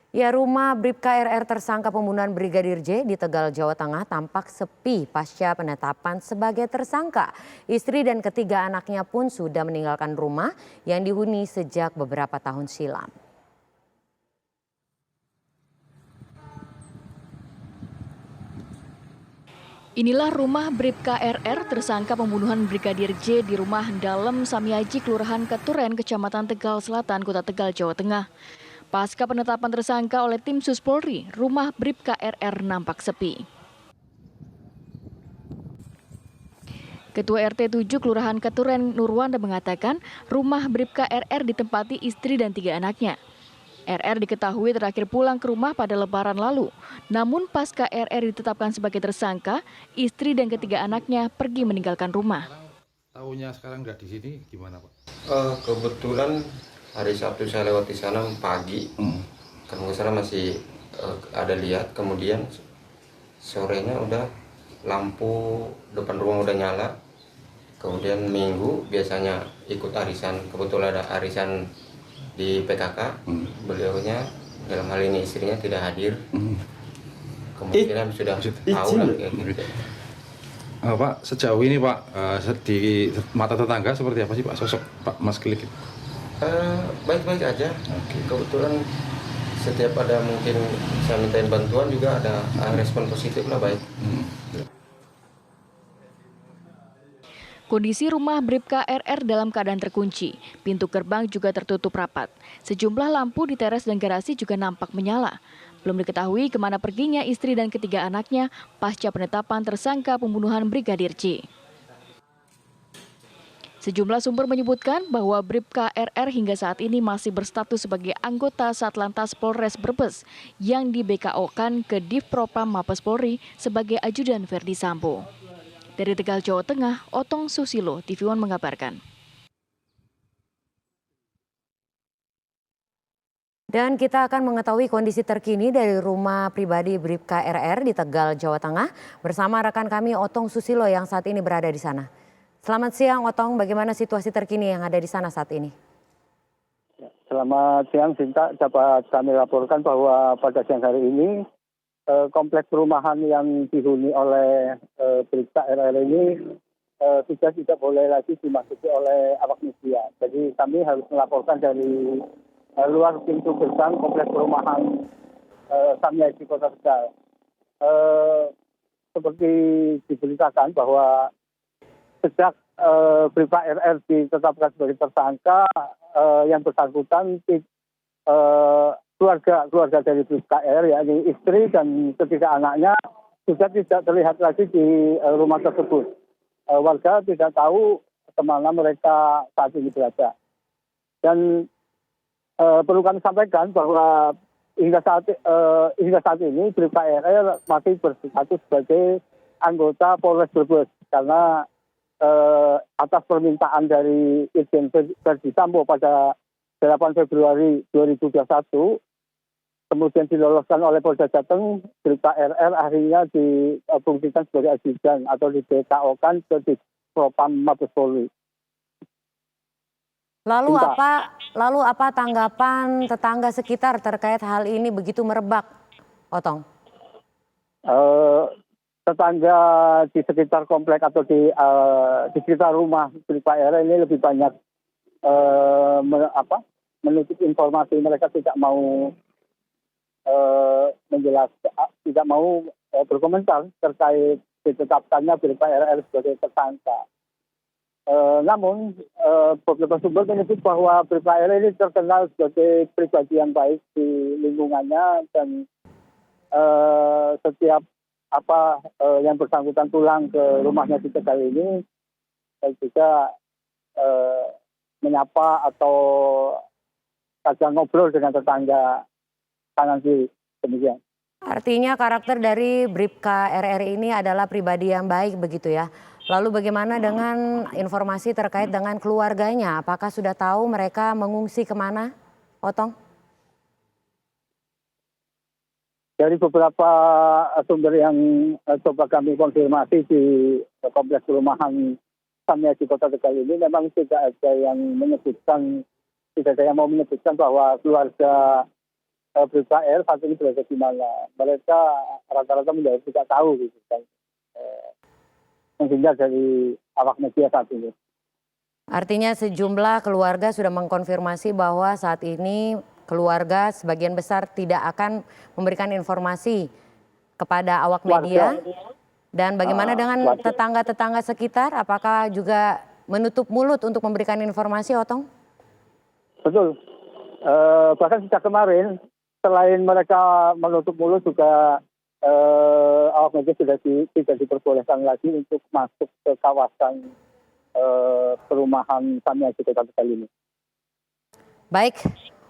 Ya, rumah Bribka RR tersangka pembunuhan Brigadir J di Tegal, Jawa Tengah tampak sepi pasca penetapan sebagai tersangka. Istri dan ketiga anaknya pun sudah meninggalkan rumah yang dihuni sejak beberapa tahun silam. Inilah rumah Bribka RR tersangka pembunuhan Brigadir J di rumah Dalem Samiaji, Kelurahan Keturen, Kecamatan Tegal Selatan, Kota Tegal, Jawa Tengah. Pasca penetapan tersangka oleh tim Sus Polri, rumah Bribka RR nampak sepi. Ketua RT 7 Kelurahan Keturen Nurwanda mengatakan rumah Bribka RR ditempati istri dan 3 anaknya. RR diketahui terakhir pulang ke rumah pada Lebaran lalu. Namun pasca RR ditetapkan sebagai tersangka, istri dan ketiga anaknya pergi meninggalkan rumah. Tahunya sekarang nggak di sini gimana, Pak? Kebetulan hari Sabtu saya lewat di sana pagi, karena sana masih ada lihat. Kemudian sorenya udah lampu depan rumah udah nyala. Kemudian Minggu biasanya ikut arisan, kebetulan ada arisan di PKK. Beliaunya dalam hal ini istrinya tidak hadir. Kemungkinan sudah tahu lah kayak gitu. Pak, sejauh ini Pak, di mata tetangga seperti apa sih Pak sosok Pak Mas Klik? Baik-baik aja. Kebetulan setiap ada mungkin saya mintain bantuan juga ada respon positif lah, baik. Kondisi rumah Bribka RR dalam keadaan terkunci. Pintu gerbang juga tertutup rapat. Sejumlah lampu di teras dan garasi juga nampak menyala. Belum diketahui kemana perginya istri dan ketiga anaknya pasca penetapan tersangka pembunuhan Brigadir J. Sejumlah sumber menyebutkan bahwa Bribka RR hingga saat ini masih berstatus sebagai anggota Satlantas Polres Brebes yang di BKO-kan ke Divpropam Mabes Polri sebagai ajudan Verdi Sambo. Dari Tegal, Jawa Tengah, Otong Susilo, TV One mengabarkan. Dan kita akan mengetahui kondisi terkini dari rumah pribadi Bribka RR di Tegal, Jawa Tengah bersama rekan kami Otong Susilo yang saat ini berada di sana. Selamat siang Otong, bagaimana situasi terkini yang ada di sana saat ini? Selamat siang Sinta, dapat kami laporkan bahwa pada siang hari ini kompleks perumahan yang dihuni oleh Bribka RR ini sudah tidak boleh lagi dimasuki oleh awak media. Jadi kami harus melaporkan dari luar pintu gerbang kompleks perumahan Samiaji Kota Tegal. Seperti diberitakan bahwa sejak Bribka RR ditetapkan sebagai tersangka, yang bersangkutan keluarga dari Bribka RR, yakni istri dan ketiga anaknya, sudah tidak terlihat lagi di rumah tersebut. Warga tidak tahu kemana mereka saat ini berada. Dan perlu kami sampaikan bahwa hingga saat ini Bribka RR masih berstatus sebagai anggota Polres Brebes karena atas permintaan dari Irjen Verdi Sambo pada 8 Februari 2021, kemudian diloloskan oleh Polda Jateng, Bribka RR akhirnya difungsikan sebagai ajudan atau di BKO-kan ke Divpropam Mabes Polri. Lalu apa tanggapan tetangga sekitar terkait hal ini begitu merebak, Otong? Tetangga di sekitar komplek atau di sekitar rumah Bribka RR ini lebih banyak menutup informasi. Mereka tidak mau menjelaskan, tidak mau berkomentar terkait ditetapkannya Bribka RR sebagai tersangka. Namun beberapa sumber menyebut bahwa Bribka RR ini terkenal sebagai pribadi yang baik di lingkungannya dan setiap yang bersangkutan pulang ke rumahnya di Tegal ini juga menyapa atau kadang ngobrol dengan tetangga kanan kiri, demikian. Artinya karakter dari Bribka RR ini adalah pribadi yang baik begitu ya. Lalu bagaimana dengan informasi terkait dengan keluarganya? Apakah sudah tahu mereka mengungsi kemana, Otong? Dari beberapa sumber yang coba kami konfirmasi di kompleks perumahan Samiaji Kota Tegal ini, memang tidak ada yang mau menyebutkan bahwa keluarga Bribka R saat ini berada di mana. Mereka rata-rata menjawab tidak tahu gitu kan. Menghindar dari awak media saat ini. Artinya sejumlah keluarga sudah mengkonfirmasi bahwa saat ini keluarga sebagian besar tidak akan memberikan informasi kepada awak media. Dan bagaimana dengan tetangga-tetangga sekitar? Apakah juga menutup mulut untuk memberikan informasi, Otong? Betul. Bahkan sejak kemarin, selain mereka menutup mulut juga awak media sudah tidak diperbolehkan lagi untuk masuk ke kawasan perumahan Samiaji Kota Tegal ini. Baik,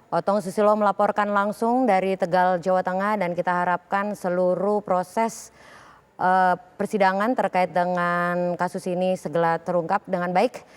Otong Susilo melaporkan langsung dari Tegal, Jawa Tengah, dan kita harapkan seluruh proses persidangan terkait dengan kasus ini segera terungkap dengan baik.